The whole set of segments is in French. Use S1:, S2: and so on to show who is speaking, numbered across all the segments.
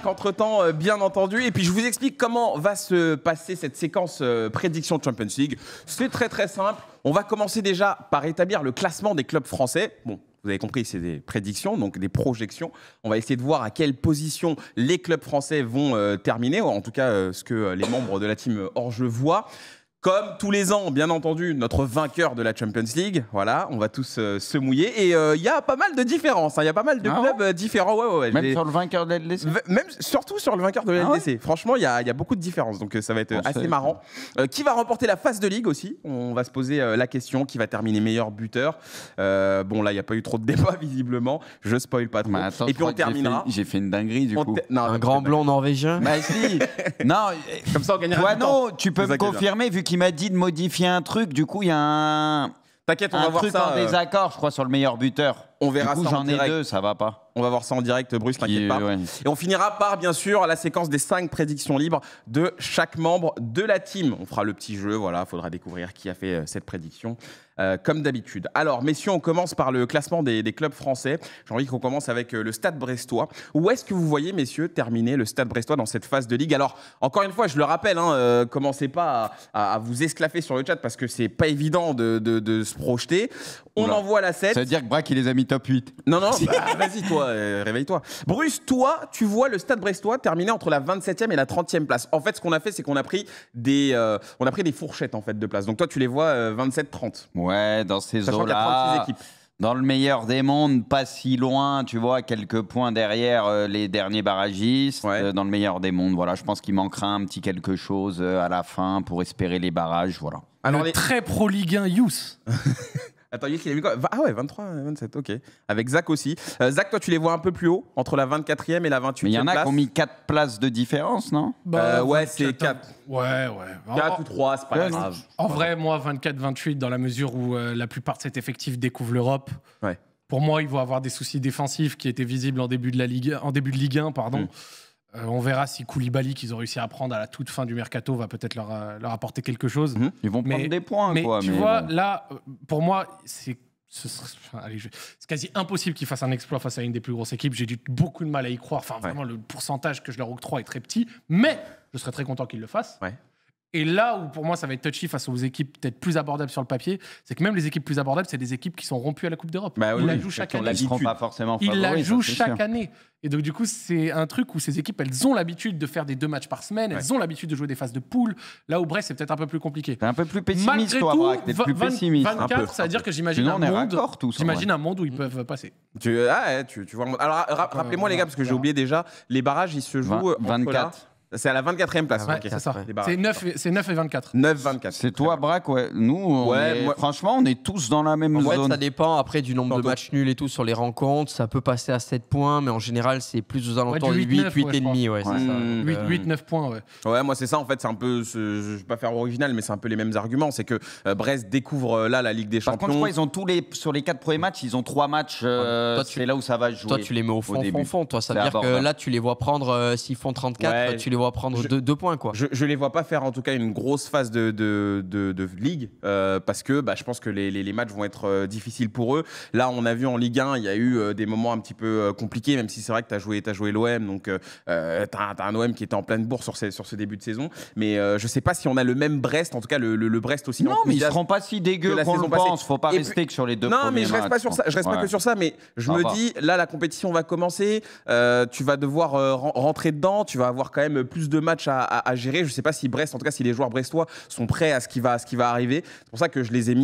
S1: Braque entre-temps, bien entendu. Et puis je vous explique comment va se passer cette séquence prédiction de Champions League. C'est très très simple. On va commencer déjà par établir le classement des clubs français. Bon, vous avez compris, c'est des prédictions, donc des projections. On va essayer de voir à quelle position les clubs français vont terminer, ou en tout cas ce que les membres de la team hors-jeu voient. Comme tous les ans, bien entendu, notre vainqueur de la Champions League. Voilà, on va tous se mouiller. Et il y a pas mal de différences. Il y a pas mal de clubs différents. Ouais,
S2: même sur le vainqueur de la LDC.
S1: Même surtout sur le vainqueur de la LDC. Franchement, il y a beaucoup de différences. Donc ça va être assez marrant. Qui va remporter la phase de ligue aussi? On va se poser la question. Qui va terminer meilleur buteur? Bon, là, il n'y a pas eu trop de débat, visiblement. Je spoil pas trop.
S2: Attends,
S1: et puis on terminera.
S2: J'ai fait une dinguerie, du coup.
S1: Non,
S3: un grand blanc norvégien.
S2: Bah si. Non.
S1: Comme ça, on gagnera
S2: toi,
S1: du temps.
S2: non, tu peux me confirmer, vu qu'il m'a dit de modifier un truc. Du coup, il y a un.
S1: T'inquiète, on va voir ça.
S2: Un truc en désaccord, je crois, sur le meilleur buteur.
S1: On verra
S2: du coup,
S1: ça en
S2: j'en ai
S1: direct.
S2: 2, ça va pas.
S1: On va voir ça en direct, Bruce, t'inquiète pas.
S2: Ouais.
S1: Et on finira par, bien sûr, la séquence des 5 prédictions libres de chaque membre de la team. On fera le petit jeu, voilà, il faudra découvrir qui a fait cette prédiction, comme d'habitude. Alors, messieurs, on commence par le classement des clubs français. J'ai envie qu'on commence avec le Stade Brestois. Où est-ce que vous voyez, messieurs, terminer le Stade Brestois dans cette phase de ligue? Alors, encore une fois, je le rappelle, commencez pas à vous esclaffer sur le chat parce que c'est pas évident de se projeter. On envoie la 7.
S2: Ça veut dire que Braque, il les a mis top 8.
S1: Non, vas-y, toi, réveille-toi. Bruce, toi, tu vois le Stade Brestois terminer entre la 27e et la 30e place. En fait, ce qu'on a fait, c'est qu'on a pris des fourchettes en fait, de place. Donc toi, tu les vois 27-30.
S2: Ouais, dans ces
S1: Sachant qu'il y a
S2: eaux-là.
S1: 36 équipes.
S2: Dans le meilleur des mondes, pas si loin, tu vois, quelques points derrière les derniers barragistes.
S1: Ouais.
S2: Dans le meilleur des mondes, voilà, je pense qu'il manquera un petit quelque chose à la fin pour espérer les barrages, voilà.
S4: Alors, très pro Ligue 1 Youth.
S1: Attends, il a mis quoi? Ah ouais, 23, 27, ok. Avec Zach aussi. Zach, toi, tu les vois un peu plus haut, entre la 24e et la 28e place.
S2: Mais il y en a qui ont mis 4 places de différence, non?
S1: Ouais, c'est 4.
S4: Ouais.
S1: 4 ou 3, c'est pas grave.
S4: En vrai, moi, 24-28, dans la mesure où la plupart de cet effectif découvre l'Europe.
S1: Ouais.
S4: Pour moi, ils vont avoir des soucis défensifs qui étaient visibles en début de Ligue 1, pardon. On verra si Koulibaly, qu'ils ont réussi à prendre à la toute fin du mercato, va peut-être leur apporter quelque chose.
S2: Ils vont prendre des points, quoi.
S4: Tu vois, là, pour moi, c'est quasi impossible qu'ils fassent un exploit face à une des plus grosses équipes. J'ai eu beaucoup de mal à y croire. Enfin, vraiment, le pourcentage que je leur octroie est très petit. Mais je serais très content qu'ils le fassent.
S1: Ouais.
S4: Et là où pour moi ça va être touchy face aux équipes peut-être plus abordables sur le papier, c'est que même les équipes plus abordables, c'est des équipes qui sont rompues à la Coupe d'Europe. Ils la jouent chaque année.
S2: Ils ne seront pas forcément
S4: Ils
S2: favoris,
S4: la jouent
S2: ça, c'est
S4: chaque
S2: sûr.
S4: année. Et donc du coup, c'est un truc où ces équipes, elles ont l'habitude de faire des 2 matchs par semaine, elles ont l'habitude de jouer des phases de poule. Là où Brest, c'est peut-être un peu plus compliqué.
S2: T'es un peu plus pessimiste,
S4: Malgré
S2: toi,
S4: tout,
S2: Braque, t'es plus pessimiste.
S4: 24, ça veut dire que j'imagine
S2: Sinon,
S4: un
S2: on est
S4: monde.
S2: raccord, tous, en
S4: J'imagine
S2: vrai.
S4: un monde où ils peuvent passer.
S1: Tu vois le monde. Alors, rappelez-moi, les gars, parce que j'ai oublié déjà, les barrages, ils se jouent entre
S2: 24.
S1: C'est à la 24e place.
S4: Ouais,
S1: ok.
S4: c'est ça.
S1: Les barrages.
S4: C'est 9 et 24.
S1: 9-24.
S2: C'est toi, Braque, ouais. Nous,
S1: moi-
S2: franchement, on est tous dans la même
S3: En fait,
S2: zone.
S3: ça dépend après du nombre de
S1: Tantôt.
S3: matchs nuls et tout sur les rencontres. Ça peut passer à 7 points, mais en général, c'est plus aux alentours
S4: du
S3: de 8,
S4: 8-9,
S3: 8
S4: ouais,
S3: et demi. Ouais, c'est ça. Donc,
S4: 8-9 points, ouais.
S1: Ouais, moi c'est ça en fait, c'est un peu, je vais pas faire original, mais c'est un peu les mêmes arguments. C'est que Brest découvre là la Ligue des
S2: Par
S1: Champions.
S2: contre, je crois qu'ils ont sur les 4 premiers matchs, ils ont 3 matchs. C'est là où ça va jouer.
S3: Toi, tu les mets au
S2: début.
S3: fond. Toi, ça veut
S2: C'est
S3: dire que
S2: abordable.
S3: là, tu les vois prendre, s'ils font 34,
S1: Ouais.
S3: tu les vois prendre 2 points, quoi.
S1: Je les vois pas faire en tout cas une grosse phase de ligue parce que je pense que les matchs vont être difficiles pour eux. Là, on a vu en Ligue 1, il y a eu des moments un petit peu compliqués, même si c'est vrai que tu as joué l'OM, donc t'as un OM qui était en pleine bourse sur ce début de saison. Mais je sais pas si on a le même Brest, en tout cas le Brest aussi.
S2: Non, mais ils
S1: enthousiaste
S2: seront pas si dégueux
S1: que la
S2: qu'on
S1: saison
S2: le
S1: passée.
S2: pense. Faut pas
S1: Et
S2: rester
S1: puis-
S2: que sur les 2
S1: Non,
S2: premiers
S1: mais je reste pas sur ça. Je reste pas que sur ça, mais je me dis là, la compétition va commencer. Tu vas devoir rentrer dedans. Tu vas avoir quand même plus de matchs à gérer. Je sais pas si Brest, en tout cas, si les joueurs brestois sont prêts à ce qui va arriver. C'est pour ça que je les ai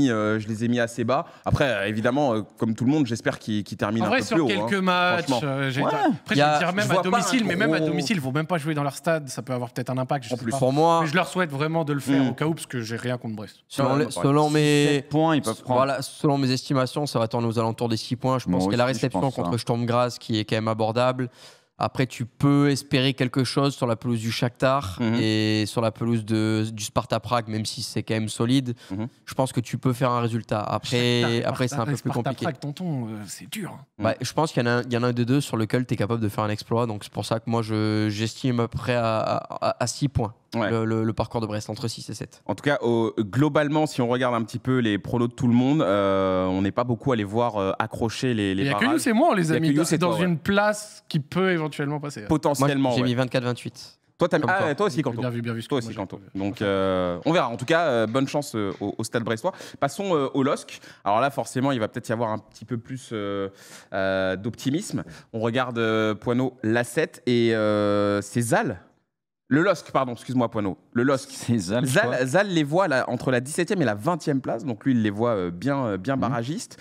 S1: mis assez bas. Après, évidemment, comme tout le monde, j'espère qu'ils terminent
S4: En
S1: un
S4: vrai,
S1: peu
S4: sur
S1: plus haut.
S4: quelques
S1: hein,
S4: matchs,
S1: franchement.
S4: après, je
S3: Il y a-
S4: dirais même
S1: je
S4: à
S1: vois pas
S4: domicile,
S1: un
S4: mais même à
S1: gros-
S4: domicile, ils vont même pas jouer dans leur stade. Ça peut avoir peut-être un impact. Je sais pas.
S3: Pour moi,
S4: Mais je leur souhaite vraiment de le faire au cas où, parce que j'ai rien contre Brest.
S3: selon mes
S2: 7 points, ils peuvent prendre.
S3: Voilà, selon mes estimations, ça va tourner aux alentours des 6 points. Je pense
S2: Moi
S3: qu'il y a la
S2: aussi, je
S3: réception
S2: pense ça.
S3: contre Sturm Graz qui est quand même abordable. Après, tu peux espérer quelque chose sur la pelouse du Shakhtar et sur la pelouse du Sparta Prague, même si c'est quand même solide. Je pense que tu peux faire un résultat. Après, c'est un peu plus compliqué.
S4: Prague, tonton, c'est dur.
S3: Je pense qu'il y en a un des deux sur lequel tu es capable de faire un exploit. Donc, c'est pour ça que moi, j'estime à peu près à 6 points.
S1: Ouais.
S3: le parcours de Brest, entre 6 et 7.
S1: En tout cas, globalement, si on regarde un petit peu les pronos de tout le monde, on n'est pas beaucoup allé voir accrocher les
S4: Il n'y a que
S1: barrages.
S4: nous et moi, on les
S1: Il y
S4: a
S1: a
S4: mis
S1: que nous, c'est
S4: dans
S1: toi,
S4: une place qui peut éventuellement passer.
S1: Potentiellement,
S3: Moi, j'ai
S1: ouais.
S3: mis 24-28.
S1: Toi,
S3: Comme
S1: toi aussi, Kanto.
S4: Bien vu.
S1: Toi aussi, Kanto. Donc, on verra. En tout cas, bonne chance au Stade Brestois. Passons au LOSC. Alors là, forcément, il va peut-être y avoir un petit peu plus d'optimisme. On regarde Poineau, l'A7 et c'est Zal. Le LOSC, pardon, excuse-moi, Poineau. Le LOSC.
S2: C'est Zal, je crois.
S1: Zal les voit là, entre la 17e et la 20e place. Donc lui, il les voit bien barragistes.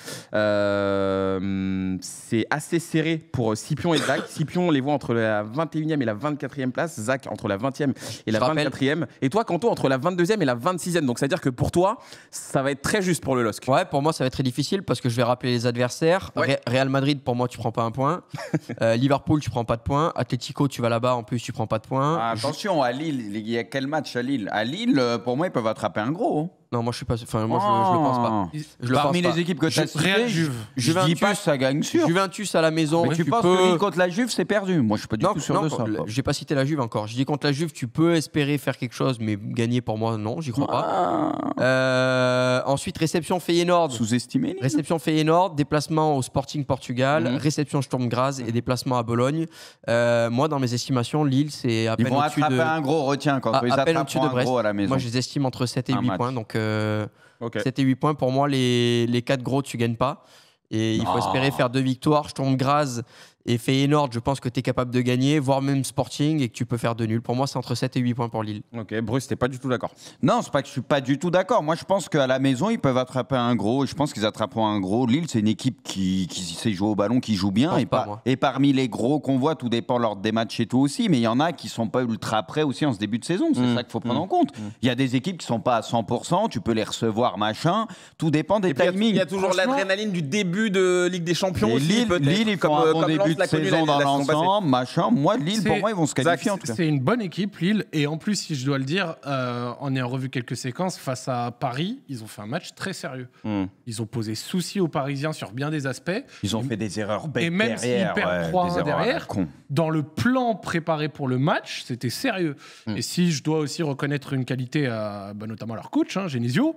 S1: C'est assez serré pour Scipion et Zach. Scipion, on les voit entre la 21e et la 24e place. Zach, entre la 20e et la 24e. Et toi, Kanto, entre la 22e et la 26e. Donc, c'est-à-dire que pour toi, ça va être très juste pour le LOSC.
S3: Ouais, pour moi, ça va être très difficile parce que je vais rappeler les adversaires.
S1: Ouais.
S3: Real Madrid, pour moi, tu prends pas un point. Liverpool, tu prends pas de points. Atlético, tu vas là-bas, en plus, tu prends pas de points.
S2: Ah, attention, à Lille, il y a quel match à Lille? À Lille, pour moi, ils peuvent attraper un gros.
S3: Non, moi, je suis pas. Enfin, moi, je le pense pas. Je le
S2: Parmi
S3: pense
S2: les
S3: pas.
S2: équipes que tu as
S4: Real
S2: citées,
S4: Juve.
S2: je dis pas que ça gagne sûr.
S3: Juventus à la maison,
S2: Mais tu penses
S3: peux...
S2: que Lille contre la Juve, c'est perdu? Moi, je suis pas du
S3: Non,
S2: tout sûr
S3: non,
S2: de ça.
S3: j'ai pas cité la Juve encore. Je dis contre la Juve, tu peux espérer faire quelque chose, mais gagner pour moi, non, j'y crois pas. Ensuite, réception Feyenoord.
S2: Sous-estimé, Lille.
S3: Réception Feyenoord, déplacement au Sporting Portugal, réception Sturm Graz et déplacement à Bologne. Moi, dans mes estimations, Lille, c'est à
S2: Ils
S3: peine
S2: vont
S3: au-dessus
S2: attraper
S3: de...
S2: un gros, retiens, quand ils
S3: à peine au-dessus
S2: attraperont
S3: de
S2: un
S3: Brest.
S2: gros à la maison.
S3: Moi, je les estime entre 7 et
S2: Un
S3: 8
S2: match.
S3: points. Donc,
S1: Ok.
S3: 7 et 8 points, pour moi, les 4 gros, tu gagnes pas. Et il faut espérer faire 2 victoires. Sturm Graz et Feyenoord, je pense que tu es capable de gagner, voire même Sporting, et que tu peux faire 2 nuls. Pour moi, c'est entre 7 et 8 points pour Lille.
S1: Ok, Bruce, t'es pas du tout d'accord.
S2: Non, c'est pas que je suis pas du tout d'accord. Moi, je pense qu'à la maison, ils peuvent attraper un gros. Je pense qu'ils attraperont un gros. Lille, c'est une équipe qui sait jouer au ballon, qui joue bien.
S3: Je pense pas, moi.
S2: Et parmi les gros qu'on voit, tout dépend lors des matchs et tout aussi. Mais il y en a qui sont pas ultra prêts aussi en ce début de saison. C'est ça qu'il faut prendre en compte. Il y a des équipes qui sont pas à 100%. Tu peux les recevoir, machin. Tout dépend des
S1: Et puis,
S2: timings.
S1: il y a toujours
S2: Franchement,
S1: l'adrénaline du début de Ligue des Champions
S2: et
S1: aussi,
S2: Lille,
S1: peut-être.
S2: Lille, ils font un bon début
S1: Lens
S2: de
S1: l'a connu
S2: saison dans
S1: la saison passée.
S2: l'ensemble, machin. Moi, Lille, pour moi, ils vont se qualifier en tout cas.
S4: C'est une bonne équipe, Lille. Et en plus, si je dois le dire, en ayant revu quelques séquences, face à Paris, ils ont fait un match très sérieux. Ils ont posé souci aux Parisiens sur bien des aspects.
S2: Ils ont fait des erreurs bêtes
S4: Et même s'ils
S2: derrière.
S4: perdent
S2: des
S4: 3-1
S2: erreurs à la
S4: derrière,
S2: con.
S4: dans le plan préparé pour le match, c'était sérieux. Et si je dois aussi reconnaître une qualité, notamment à leur coach, Genesio,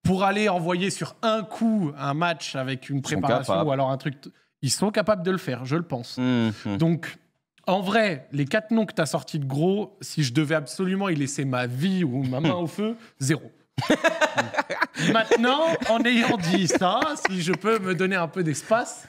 S4: pour aller envoyer sur un coup un match avec une préparation
S2: capables.
S4: ou alors un truc, ils sont capables de le faire, je le pense. Donc, en vrai, les 4 noms que tu as sortis de gros, si je devais absolument y laisser ma vie ou ma main au feu, 0. Maintenant, en ayant dit ça, si je peux me donner un peu d'espace,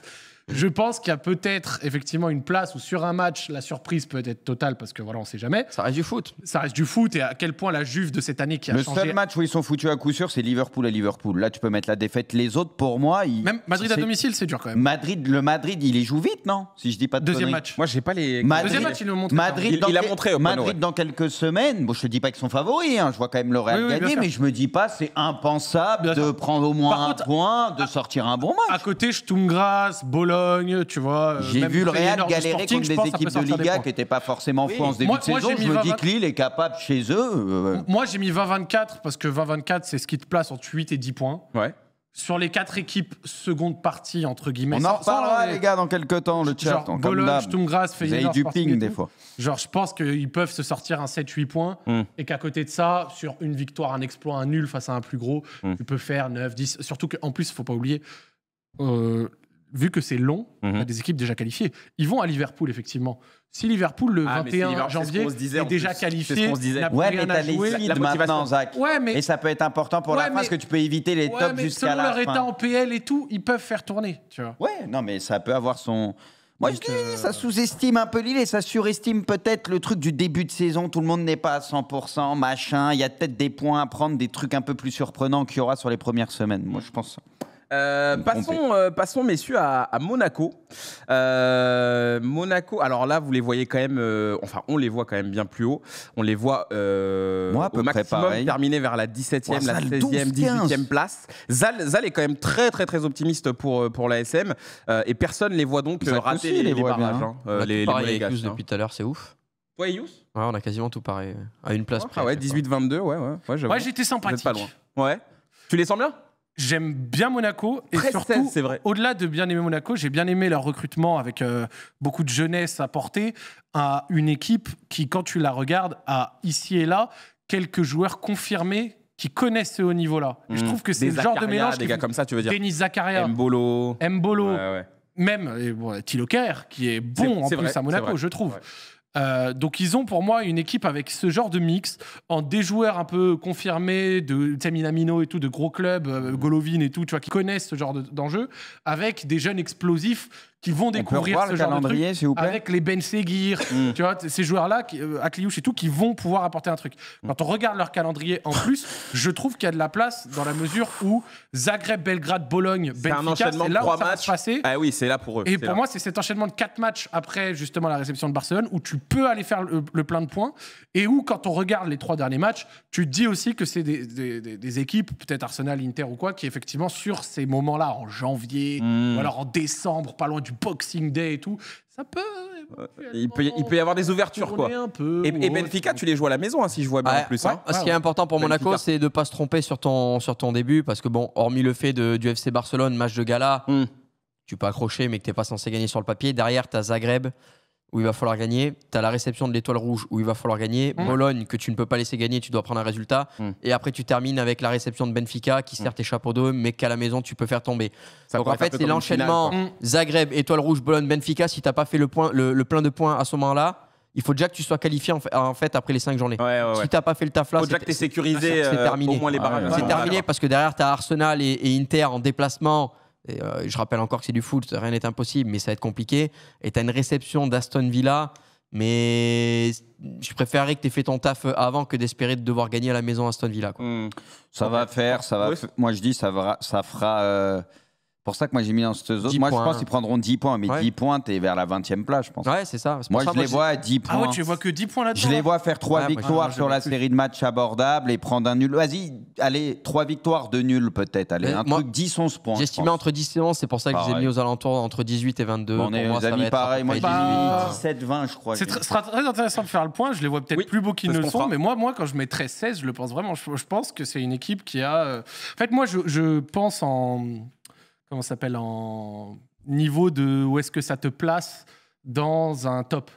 S4: je pense qu'il y a peut-être effectivement une place où sur un match, la surprise peut être totale parce que voilà, on sait jamais.
S3: Ça reste du foot.
S4: Ça reste du foot et à quel point la Juve de cette année qui a
S2: Le
S4: changé.
S2: seul match où ils sont foutus à coup sûr, c'est Liverpool à Liverpool. Là, tu peux mettre la défaite. Les autres, pour moi,
S4: Même Madrid à domicile, c'est dur quand même.
S2: Le Madrid, il les joue vite, non? Si je dis pas de
S4: Deuxième
S2: conneries.
S4: match.
S1: Moi, j'ai pas les.
S4: Deuxième match, il nous montre.
S2: Madrid,
S1: Il a montré au panneau,
S2: Madrid
S1: ouais.
S2: dans quelques semaines. Bon, je te dis pas qu'ils sont favoris. Je vois quand même le Real
S4: Oui, bien
S2: gagner,
S4: sûr.
S2: mais je me dis pas c'est impensable
S4: Bien
S2: de
S4: sûr.
S2: prendre au moins
S4: Par
S2: un
S4: contre,
S2: point, de sortir un bon match.
S4: À côté, Sturm Graz, Bologne, tu vois.
S2: J'ai
S4: même
S2: vu le Real
S4: Feyenoord du
S2: galérer
S4: Sporting,
S2: contre
S4: je
S2: des
S4: pense que ça peut
S2: équipes de
S4: sortir des
S2: Liga
S4: points.
S2: qui n'étaient pas forcément fous en ce début
S4: Moi,
S2: de
S4: j'ai
S2: saison.
S4: mis
S2: Je me dis
S4: 20.
S2: que Lille est capable chez eux.
S4: Moi, j'ai mis 20-24 parce que 20-24, c'est ce qui te place entre 8 et 10 points.
S1: Ouais.
S4: Sur les 4 équipes, seconde partie, entre guillemets.
S2: On en reparlera,
S4: les
S2: les gars, dans quelques temps, le chat.
S4: Genre
S2: Comme
S4: Bologne,
S2: d'hab.
S4: Sturm Graz,
S2: Vous avez
S4: Feyenoord,
S2: du
S4: Sporting
S2: ping
S4: et
S2: des
S4: tout.
S2: fois.
S4: Genre, je pense qu'ils peuvent se sortir un 7-8 points et qu'à côté de ça, sur une victoire, un exploit, un nul face à un plus gros, tu peux faire 9, 10. Surtout qu'en plus, il ne faut pas oublier, vu que c'est long, il y a des équipes déjà qualifiées. Ils vont à Liverpool, effectivement. Si Liverpool, le
S1: Ah, mais c'est
S4: 21
S1: Liverpool, c'est ce
S4: janvier,
S1: qu'on se disait,
S4: est
S1: en
S4: déjà
S1: plus. C'est ce
S4: qualifié,
S1: qu'on se disait.
S4: n'a plus
S2: Ouais,
S4: rien
S2: mais
S4: à
S2: t'as les
S4: jouer.
S2: seeds
S1: La motivation.
S2: maintenant, Zach.
S4: Ouais, mais-
S2: Et ça peut être important pour la
S4: Ouais,
S2: fin
S4: mais-
S2: parce que tu peux éviter les
S4: Ouais,
S2: tops
S4: mais
S2: jusqu'à
S4: selon
S2: la
S4: leur état
S2: fin.
S4: en PL et tout, ils peuvent faire tourner, tu vois.
S2: Ouais, non, mais ça peut avoir son. Moi,
S4: Donc,
S2: je dis, ça sous-estime un peu Lille et ça surestime peut-être le truc du début de saison. Tout le monde n'est pas à 100%, machin. Il y a peut-être des points à prendre, des trucs un peu plus surprenants qu'il y aura sur les premières semaines. Moi, je pense ça.
S1: Passons, messieurs, à Monaco. Monaco, alors là, vous les voyez quand même, on les voit quand même bien plus haut. On les voit
S2: Moi, à peu
S1: au
S2: près
S1: maximum
S2: pareil.
S1: terminer vers la 17e,
S2: Oh,
S1: la
S2: Zal,
S1: 16e,
S2: 12,
S1: 18e place. Zal est quand même très, très, très optimiste pour l'ASM et personne ne les voit donc
S2: Zach
S1: rater
S2: aussi,
S1: les,
S2: les
S1: les
S2: voit bien,
S1: barrages.
S2: hein.
S3: On a
S1: Les
S3: tout pareil avec
S1: Monégasques,
S3: Yous depuis tout à l'heure, c'est ouf.
S1: Toi, Yous
S3: Ouais, on a quasiment tout pareil. À une place près.
S1: Ah ouais,
S3: je sais pas.
S1: 18-22, ouais, j'avoue.
S4: Ouais, j'étais
S1: Vous
S4: sympathique.
S1: êtes pas loin. Ouais. Tu les sens bien?
S4: J'aime bien Monaco et
S1: 13-16,
S4: surtout,
S1: c'est vrai.
S4: au-delà de bien aimer Monaco, j'ai bien aimé leur recrutement avec beaucoup de jeunesse apportée à une équipe qui, quand tu la regardes, a ici et là quelques joueurs confirmés qui connaissent ce haut niveau-là. Et je trouve que c'est
S1: Des
S4: le genre de
S1: Zakaria,
S4: mélange
S1: des gars comme ça, tu veux dire.
S4: Denis Zakaria,
S1: Mbolo.
S4: Mbolo,
S1: Ouais.
S4: même Thilo Kerr, qui est bon en
S1: c'est
S4: plus
S1: vrai,
S4: à Monaco,
S1: c'est vrai.
S4: je trouve.
S1: Ouais.
S4: Donc ils ont pour moi une équipe avec ce genre de mix, en des joueurs un peu confirmés, de Minamino et tout, de gros clubs, Golovin et tout, tu vois, qui connaissent ce genre d'enjeu, avec des jeunes explosifs qui vont découvrir
S2: revoir
S4: ce
S2: le
S4: genre de
S2: calendrier,
S4: truc,
S2: s'il vous plaît
S4: avec les Ben Seguir, tu vois, ces joueurs-là, Akliouche et tout, qui vont pouvoir apporter un truc. Quand on regarde leur calendrier en plus, je trouve qu'il y a de la place dans la mesure où Zagreb, Belgrade, Bologne,
S1: C'est un
S4: Benfica,
S1: enchaînement
S4: c'est
S1: de
S4: là où
S1: 3
S4: ça va
S1: matchs.
S4: se passer.
S1: Ah oui, c'est là pour eux.
S4: Et
S1: c'est
S4: pour
S1: là.
S4: moi, c'est cet enchaînement de 4 matchs après justement la réception de Barcelone où tu peux aller faire le plein de points et où, quand on regarde les 3 derniers matchs, tu te dis aussi que c'est des équipes, peut-être Arsenal, Inter ou quoi, qui effectivement, sur ces moments-là, en janvier ou alors en décembre, pas loin du Boxing Day et tout, ça peut.
S1: Il peut y avoir des ouvertures, quoi.
S4: Un peu,
S1: Et
S4: ou
S1: Benfica,
S4: autre.
S1: tu les joues à la maison, hein, si je vois bien
S3: Ouais,
S1: en plus.
S3: ouais.
S1: Hein.
S3: Ce qui est important pour
S1: Benfica.
S3: Monaco, c'est de ne pas se tromper sur ton début, parce que bon, hormis le fait du FC Barcelone, match de gala, tu peux accrocher, mais que tu n'es pas censé gagner sur le papier. Derrière, tu as Zagreb, où il va falloir gagner. Tu as la réception de l'Étoile Rouge, où il va falloir gagner. Bologne, que tu ne peux pas laisser gagner, tu dois prendre un résultat. Et après, tu termines avec la réception de Benfica, qui certes échappe au dos, mais qu'à la maison, tu peux faire tomber.
S1: Ça
S3: Donc
S1: pourrait
S3: en fait,
S1: être un peu
S3: c'est
S1: comme une
S3: l'enchaînement
S1: finale,
S3: Zagreb, Étoile Rouge, Bologne, Benfica. Si tu n'as pas fait le plein de points à ce moment-là, il faut déjà que tu sois qualifié en fait après les 5 journées.
S1: Ouais.
S3: Si tu n'as pas fait le taf là,
S1: Faut déjà que tu aies sécurisé
S3: c'est terminé.
S1: au moins les barrages.
S3: C'est
S1: Ouais,
S3: terminé
S1: d'accord.
S3: parce que derrière, tu as Arsenal et Inter en déplacement. Et, je rappelle encore que c'est du foot, rien n'est impossible, mais ça va être compliqué. Et tu as une réception d'Aston Villa. Mais je préférerais que tu aies fait ton taf avant que d'espérer de devoir gagner à la maison à Aston Villa. Quoi.
S2: Ça va faire, ça va.
S1: Oui.
S2: Moi, je dis, ça fera. Pour ça que moi, j'ai mis dans cette zone.
S3: 10
S2: Moi, je
S3: points,
S2: pense qu'ils prendront 10 points, mais
S3: Ouais.
S2: 10 points, t'es vers la 20e place, je pense.
S3: Ouais, c'est ça. C'est pour
S2: Moi,
S3: ça,
S2: je les vois à 10 points.
S4: Ah ouais, tu vois que 10 points là-dedans.
S2: Je les vois faire 3
S3: Ouais, moi,
S2: victoires
S4: je-
S2: sur la série de matchs abordables et prendre un nul. Vas-y, allez, 3 victoires de nul peut-être. Allez,
S3: Mais
S2: un
S3: moi,
S2: truc 10-11 points.
S3: j'estimais entre 10 et 11, c'est pour ça que je les ai
S2: Pareil.
S3: mis aux alentours entre 18 et 22.
S2: On
S3: Pour
S2: est
S3: moi,
S2: aux
S3: ça va
S2: amis
S3: être à peu
S2: pareil. Moi,
S3: près
S2: j'ai
S4: Bah,
S2: mis 17-20, je crois.
S4: C'est sera très intéressant de faire le point. Je les vois peut-être
S1: Oui,
S4: plus beaux qu'ils
S1: c'est ce
S4: ne
S1: qu'on
S4: sont,
S1: fera.
S4: mais moi, quand je mets 13-16, je le pense vraiment. Je pense que c'est une équipe qui a. En fait, moi, je pense en. Comment ça s'appelle, en niveau de où est-ce que ça te place dans un top.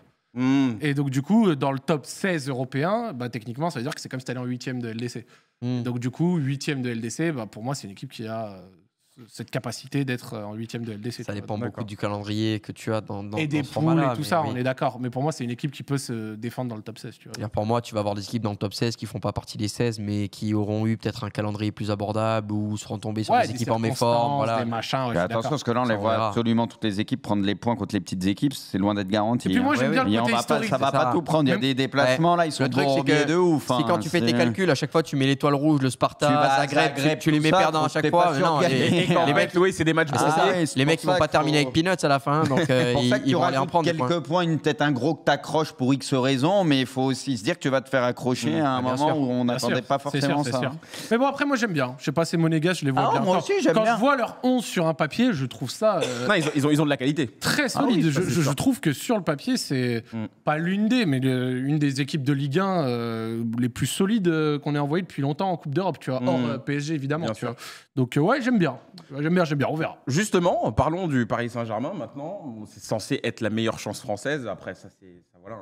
S4: Et donc, du coup, dans le top 16 européen, bah, techniquement, ça veut dire que c'est comme si tu allais en 8e de LDC. Donc, du coup, 8e de LDC, bah, pour moi, c'est une équipe qui a cette capacité d'être en 8e de LDC.
S3: Ça
S4: tu vois.
S3: dépend
S1: D'accord.
S3: beaucoup du calendrier que tu as dans
S4: Et des
S3: ce
S4: poules
S3: format-là,
S4: et tout
S3: mais
S4: ça,
S3: oui.
S4: on est d'accord. Mais pour moi, c'est une équipe qui peut se défendre dans le top 16. Tu vois.
S3: C'est-à-dire, pour moi, tu vas avoir des équipes dans le top 16 qui font pas partie des 16, mais qui auront eu peut-être un calendrier plus abordable ou seront tombés sur des équipes en méforme.
S4: circonstances,
S3: Voilà.
S4: des machins. Ouais,
S2: Mais
S4: je suis
S2: attention,
S4: d'accord.
S2: parce que là, on
S3: Ça,
S2: les
S3: on
S2: voit
S3: verra.
S2: absolument toutes les équipes prendre les points contre les petites équipes. C'est loin d'être garanti.
S4: Et puis moi,
S2: hein.
S4: j'aime bien le
S2: Et on
S4: côté
S2: va pas,
S4: historique.
S2: ça va
S3: c'est
S2: pas
S3: ça.
S2: tout prendre. Il y a
S4: Même-
S2: des déplacements, là, ils sont
S3: Le truc, c'est
S2: bourbiers
S3: que
S2: de ouf.
S3: si
S2: hein,
S3: quand tu fais tes
S2: c'est-
S3: calculs, à chaque fois, tu mets l'Étoile Rouge, le Sparta,
S2: Tu vas à
S3: Zagreb,
S2: Zagreb,
S3: tu les
S2: tout
S3: mets
S2: ça,
S3: perdants à
S2: faut-
S3: chaque
S2: t'es
S3: fois.
S2: pas sûr
S3: Non,
S2: de gagner.
S1: Et en fait, oui, c'est des matchs
S3: Ah,
S1: grossiers.
S2: ouais, c'est
S3: les
S2: pour
S3: mecs
S2: ça
S3: vont pas
S2: qu'il
S3: terminer
S2: faut-
S3: avec Peanuts à la fin, donc
S2: C'est pour ça que
S3: ils
S2: tu
S3: vont aller en
S2: rajoutes
S3: prendre des points.
S2: quelques points, peut-être un gros que t'accroches pour X raisons, mais il faut aussi se dire que tu vas te faire accrocher à un
S3: bien
S2: moment
S3: sûr.
S2: où on
S4: Bien
S2: n'attendait
S4: sûr,
S2: pas
S4: c'est
S2: forcément
S4: sûr,
S2: ça.
S4: c'est sûr. Mais bon, après, moi, j'aime bien. Je sais pas, ces Monégas, je les vois
S2: Ah,
S4: bien.
S2: moi
S4: Quand-
S2: aussi, j'aime
S4: Quand
S2: bien.
S4: je vois leur 11 sur un papier, je trouve ça
S1: Non, ils ont de la qualité.
S4: très solide.
S1: oui, ça, c'est
S4: je
S1: sûr.
S4: trouve que sur le papier, c'est pas l'une des, mais une des équipes de Ligue 1 les plus solides qu'on ait envoyées depuis longtemps en Coupe d'Europe, tu vois. Hors PSG, évidemment.
S1: Bien
S4: Tu
S1: sûr.
S4: vois. Donc, ouais, j'aime bien. J'aime bien. On verra.
S1: Justement, parlons du Paris Saint-Germain maintenant. C'est censé être la meilleure chance française. Après, ça, voilà.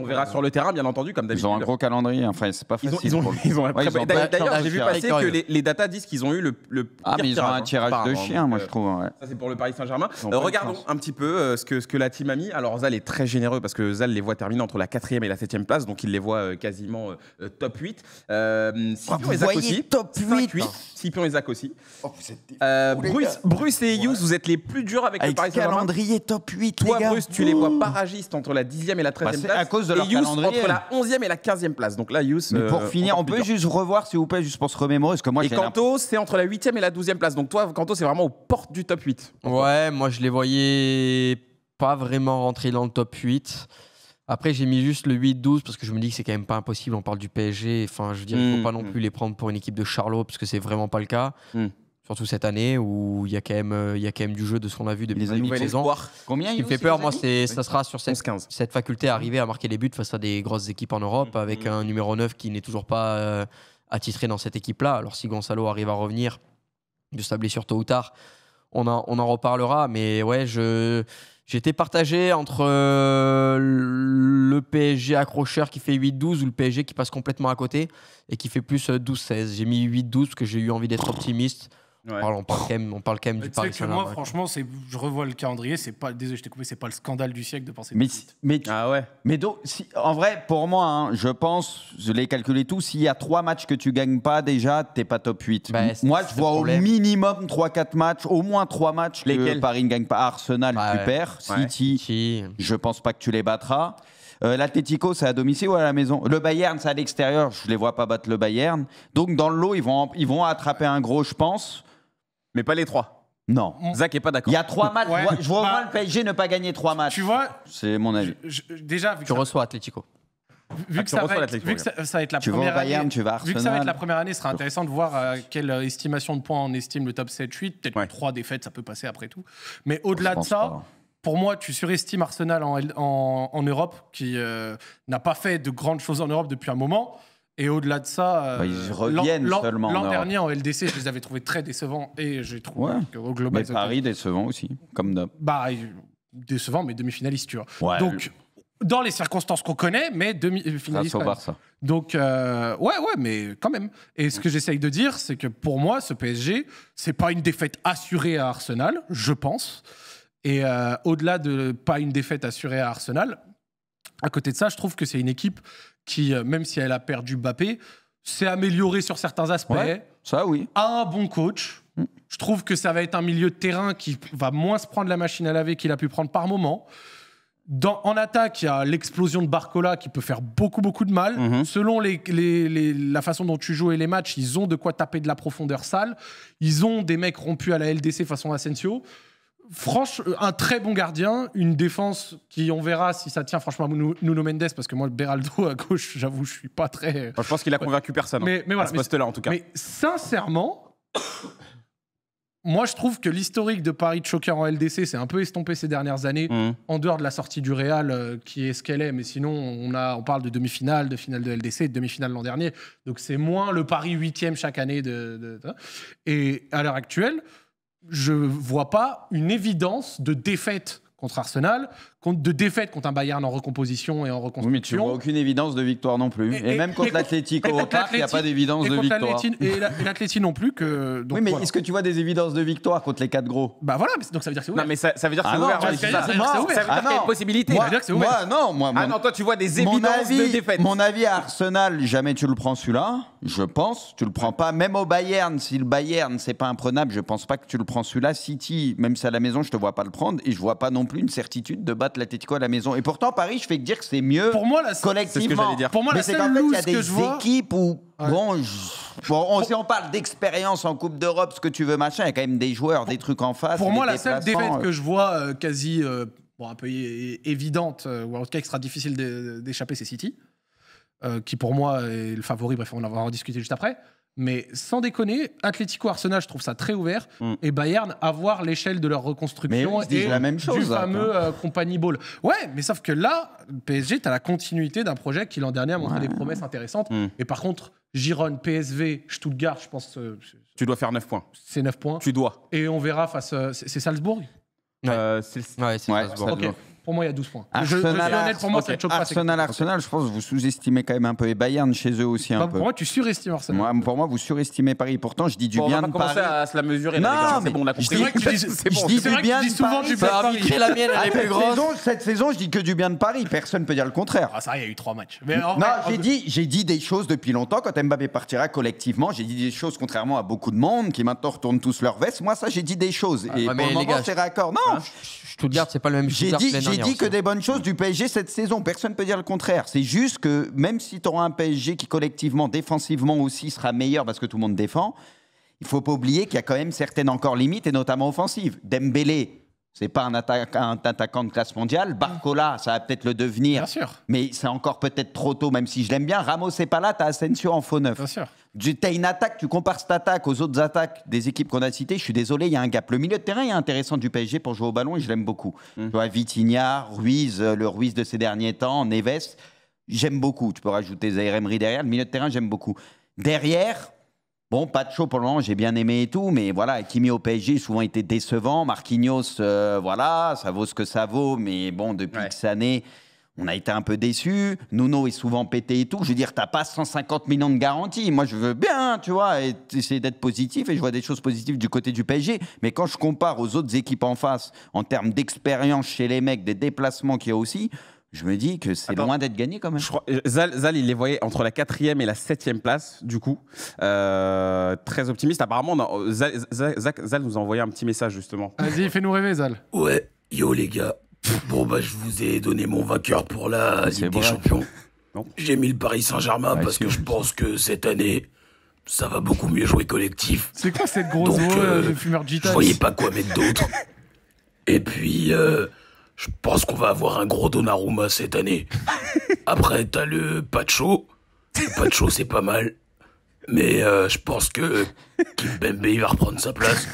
S1: On verra sur le terrain, bien entendu, comme d'habitude.
S2: Ils ont un gros calendrier, enfin, c'est pas facile.
S1: Ils ont
S2: pour le-
S1: un
S2: Ouais,
S1: très
S2: ils ont
S1: D'ailleurs,
S2: pas-
S1: j'ai vu
S3: tirage.
S1: passer que les datas disent qu'ils ont eu le
S2: Ah,
S1: pire
S2: mais ils ont un tirage de
S1: apparemment.
S2: chien, moi,
S1: Donc,
S2: je trouve. ouais.
S1: Ça, c'est pour le Paris Saint-Germain.
S2: Ils ont pas de
S1: Regardons
S2: chance.
S1: un petit peu ce que la team a mis. Alors, Zal est très généreux parce que Zal les voit terminer entre la 4e et la 7e place. Donc, il les voit quasiment top 8. Scipion et Zach aussi.
S2: top
S1: 5, 8. Scipion et Zach aussi. Bruce et Yous, vous êtes les plus durs avec le
S2: Avec
S1: Paris
S2: ce
S1: Saint-Germain.
S2: calendrier top 8,
S1: Toi,
S2: les gars.
S1: Bruce, tu les vois barragistes entre la 10e et la 13e
S2: Bah, c'est
S1: place.
S2: à cause de
S1: et
S2: leur
S1: Yous
S2: calendrier.
S1: entre la 11e et la 15e place. Donc là, Yous.
S2: Mais pour finir, on peut juste revoir, s'il vous plaît, juste pour se remémorer, parce que moi,
S1: Et
S2: j'ai
S1: Kanto, c'est entre la 8e et la 12e place. Donc toi, Kanto, c'est vraiment aux portes du top 8.
S3: Ouais, moi je les voyais pas vraiment rentrer dans le top 8. Après, j'ai mis juste le 8-12 parce que je me dis que c'est quand même pas impossible. On parle du PSG. Enfin, je veux dire, il faut pas non plus les prendre pour une équipe de Charlot parce que c'est vraiment pas le cas. Surtout cette année où il y a quand même du jeu de ce qu'on a vu depuis
S2: Les
S3: le début de
S1: Nouvel
S3: saison.
S1: espoir.
S2: Combien
S3: Ce qui me fait peur, moi, ça sera sur
S1: 11-15.
S3: cette faculté à arriver à marquer les buts face à des grosses équipes en Europe avec un numéro 9 qui n'est toujours pas attitré dans cette équipe-là. Alors si Gonzalo arrive à revenir, de sa blessure tôt ou tard. On en reparlera, mais ouais, j'étais partagé entre le PSG accrocheur qui fait 8-12 ou le PSG qui passe complètement à côté et qui fait plus 12-16. J'ai mis 8-12 parce que j'ai eu envie d'être optimiste. Ouais. On parle quand même du Paris Saint-Germain.
S4: Moi, franchement, je revois le calendrier. Désolé, je t'ai coupé. C'est pas le scandale du siècle de penser.
S2: Mais donc, en vrai, pour moi, hein, je pense, je l'ai calculé tout. S'il y a 3 matchs que tu gagnes pas, déjà, t'es pas top 8. Moi, je vois au minimum 3-4 matchs, au moins 3 matchs que Paris ne gagne pas. Arsenal, tu perds. City, je pense pas que tu les battras. L'Atlético, c'est à domicile ou à la maison? Le Bayern, c'est à l'extérieur. Je les vois pas battre le Bayern. Donc, dans le lot, ils vont attraper un gros, je pense.
S1: Mais pas les 3.
S2: Non.
S1: Zach est pas d'accord.
S2: Il y a 3 matchs. Je vois au moins le PSG ne pas gagner 3 matchs.
S4: Tu vois,
S2: c'est mon avis.
S4: Déjà,
S3: tu reçois Atlético.
S4: Vu que ça va être la première année,
S2: tu vas Arsenal.
S4: Vu que ça va être la première année, ce sera intéressant de voir quelle estimation de points on estime le top 7-8. Peut-être 3 défaites, ça peut passer après tout. Mais au-delà de ça, pour moi, tu surestimes Arsenal en Europe, qui n'a pas fait de grandes choses en Europe depuis un moment. Et au-delà de ça,
S2: ils reviennent seulement.
S4: L'an dernier en LDC, je les avais trouvés très décevants et j'ai trouvé qu'au global.
S2: Mais Paris décevant aussi, comme d'hab.
S4: Décevant, mais demi-finaliste, tu vois. Donc, dans les circonstances qu'on connaît, mais demi-finaliste.
S2: Ça.
S4: Donc, mais quand même. Et ce que j'essaye de dire, c'est que pour moi, ce PSG, c'est pas une défaite assurée à Arsenal, je pense. Et au-delà de pas une défaite assurée à Arsenal, à côté de ça, je trouve que c'est une équipe qui, même si elle a perdu Mbappé, s'est améliorée sur certains aspects.
S2: Ça, oui.
S4: A un bon coach. Je trouve que ça va être un milieu de terrain qui va moins se prendre la machine à laver qu'il a pu prendre par moment. En attaque, il y a l'explosion de Barcola qui peut faire beaucoup, beaucoup de mal. Selon la façon dont tu joues et les matchs, ils ont de quoi taper de la profondeur sale. Ils ont des mecs rompus à la LDC façon Asensio. Franchement, un très bon gardien, une défense qui, on verra si ça tient franchement à Nuno Mendes, parce que moi, le Beraldo à gauche, j'avoue, je suis pas très...
S1: Je pense qu'il a convaincu personne
S4: mais voilà,
S1: à ce poste-là, en tout cas.
S4: Mais sincèrement, moi, je trouve que l'historique de Paris de choquer en LDC s'est un peu estompé ces dernières années, en dehors de la sortie du Real, qui est ce qu'elle est. Mais sinon, on parle de demi-finale, de finale de LDC, de demi-finale l'an dernier. Donc, c'est moins le Paris 8e chaque année. Et à l'heure actuelle, je vois pas une évidence de défaite contre Arsenal, de défaite contre un Bayern en recomposition et en reconstruction.
S2: Oui, mais tu vois aucune évidence de victoire non plus. Et même contre l'Atlético au parc, il n'y a pas d'évidence de victoire.
S4: Et l'Atlético non plus. Donc,
S2: oui, mais est-ce que tu vois des évidences de victoire contre les 4 gros?
S4: Bah voilà, donc ça veut dire que c'est ouvert.
S1: Non, mais ça veut dire que c'est ouvert. Ça veut dire qu'il y a une possibilité.
S2: Toi,
S1: tu vois des évidences de défaite.
S2: Mon avis à Arsenal, jamais tu le prends celui-là. Je pense, tu le prends pas. Même au Bayern, si le Bayern, c'est pas imprenable, je pense pas que tu le prends celui-là. City, même si à la maison, je te vois pas le prendre. Et je vois pas non plus une certitude de battre l'Atlético à la maison. Et pourtant, Paris, je fais que dire que c'est mieux pour moi, collectivement. C'est ce que j'allais dire.
S4: Pour moi,
S2: mais c'est qu'en fait, il y a des équipes où... si on parle d'expérience en Coupe d'Europe, ce que tu veux, machin, il y a quand même des joueurs, des trucs en face.
S4: Pour moi, la seule défaite que je vois quasi un peu évidente, ou en tout cas qui sera difficile d'échapper, c'est City, qui pour moi est le favori. Bref, on va en discuter juste après. Mais sans déconner, Atlético Arsenal, je trouve ça très ouvert. Et Bayern, avoir l'échelle de leur reconstruction
S2: et
S4: la même chose, du fameux Company Ball. Ouais, mais sauf que là, PSG, tu as la continuité d'un projet qui l'an dernier a montré des promesses intéressantes. Et par contre, Girone, PSV, Stuttgart, je pense...
S1: tu dois faire 9 points.
S4: C'est 9 points.
S1: Tu dois.
S4: Et on verra face... c'est Salzbourg
S3: c'est Salzbourg.
S4: Ok. Pour moi, il y a 12 points.
S2: Arsenal,
S4: pour moi, ça choque pas.
S2: Arsenal, je pense que vous sous-estimez quand même un peu. Et Bayern chez eux aussi un peu.
S4: Pour moi, tu surestimes Arsenal.
S2: Pour moi, vous surestimez Paris. Pourtant, je dis du bien de Paris.
S1: On va commencer à se la mesurer.
S2: Non,
S1: c'est bon, on a compris.
S2: Je dis du bien de
S4: souvent du bien de Paris.
S3: La mienne, elle est plus grosse.
S2: Cette saison, je dis que du bien de Paris. Personne ne peut dire le contraire.
S4: Ah, ça, il y a eu 3 matchs.
S2: J'ai dit des choses depuis longtemps. Quand Mbappé partira collectivement, j'ai dit des choses contrairement à beaucoup de monde qui maintenant retournent tous leur veste. Moi, ça, j'ai dit des choses. Et pour le moment, c'est raccord. Non.
S3: Stuttgart, c'est pas le même
S2: J'ai dit que des bonnes choses du PSG cette saison. Personne ne peut dire le contraire. C'est juste que même si tu auras un PSG qui collectivement, défensivement aussi sera meilleur parce que tout le monde défend, il faut pas oublier qu'il y a quand même certaines encore limites et notamment offensives. Dembélé, c'est pas un attaquant de classe mondiale. Barcola, ça va peut-être le devenir.
S4: Bien sûr.
S2: Mais c'est encore peut-être trop tôt, même si je l'aime bien. Ramos n'est pas là, tu as Asensio en faux neuf.
S4: Bien sûr.
S2: Tu as une attaque, tu compares cette attaque aux autres attaques des équipes qu'on a citées, je suis désolé, il y a un gap. Le milieu de terrain est intéressant du PSG pour jouer au ballon et je l'aime beaucoup. Tu vois, Vitinha, Ruiz, le Ruiz de ces derniers temps, Neves, j'aime beaucoup. Tu peux rajouter Zaïre Emery derrière. Le milieu de terrain, j'aime beaucoup. Derrière, Bon, Pacho, pour le moment, j'ai bien aimé et tout, mais voilà, Hakimi au PSG, souvent été décevant. Marquinhos, voilà, ça vaut ce que ça vaut, mais bon, depuis X années, on a été un peu déçus. Nuno est souvent pété et tout. Je veux dire, t'as pas 150 millions de garantie. Moi, je veux bien, tu vois, essayer d'être positif, et je vois des choses positives du côté du PSG. Mais quand je compare aux autres équipes en face, en termes d'expérience chez les mecs, des déplacements qu'il y a aussi, je me dis que c'est loin d'être gagné quand même.
S1: Zal, il les voyait entre la 4e et la 7e place, du coup. Très optimiste. Apparemment, Zal nous a envoyé un petit message, justement.
S4: Vas-y, fais-nous rêver, Zal.
S5: Ouais, yo les gars. Bon, bah, je vous ai donné mon vainqueur pour la Ligue des Champions. J'ai mis le Paris Saint-Germain parce que je pense que cette année, ça va beaucoup mieux jouer collectif.
S4: C'est quoi cette grosse voix de fumeur Gita?
S5: Je voyais pas quoi mettre d'autre. Et puis, je pense qu'on va avoir un gros Donnarumma cette année. Après, t'as le Pacho. Le Pacho, c'est pas mal. Mais je pense que Kimpembe, il va reprendre sa place.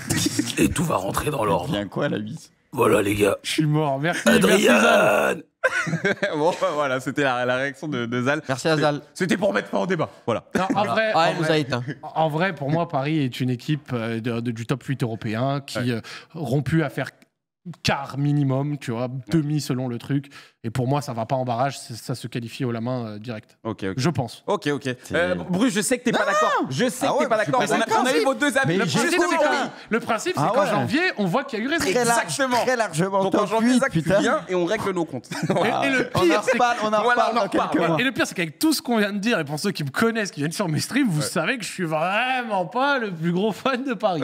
S5: Et tout va rentrer dans l'ordre.
S2: Bien quoi, la bise?
S5: Voilà, les gars.
S4: Je suis mort. Merci,
S5: Adrien.
S4: merci, Zal.
S1: Bon, voilà, c'était la réaction de Zal.
S3: Merci à Zal.
S1: C'était pour mettre fin au débat. Voilà.
S4: Non,
S3: en
S4: vrai, pour moi, Paris est une équipe du top 8 européen qui rompu à faire quart minimum, tu vois, demi selon le truc. Et pour moi, ça va pas en barrage, ça se qualifie au la main direct.
S1: Ok.
S4: Je pense.
S1: Ok. Bruce, je sais que t'es pas d'accord. Je sais que t'es pas d'accord. On a eu vos deux amis.
S4: Le principe, c'est qu'en janvier, on voit qu'il y a eu raison.
S1: Exactement.
S2: Très largement.
S1: Donc en janvier, Zach, tu viens et on règle nos comptes.
S4: Et le pire, c'est
S2: on en reparle dans quelques mois.
S4: Et le pire, c'est qu'avec tout ce qu'on vient de dire, et pour ceux qui me connaissent, qui viennent sur mes streams, vous savez que je suis vraiment pas le plus gros fan de Paris.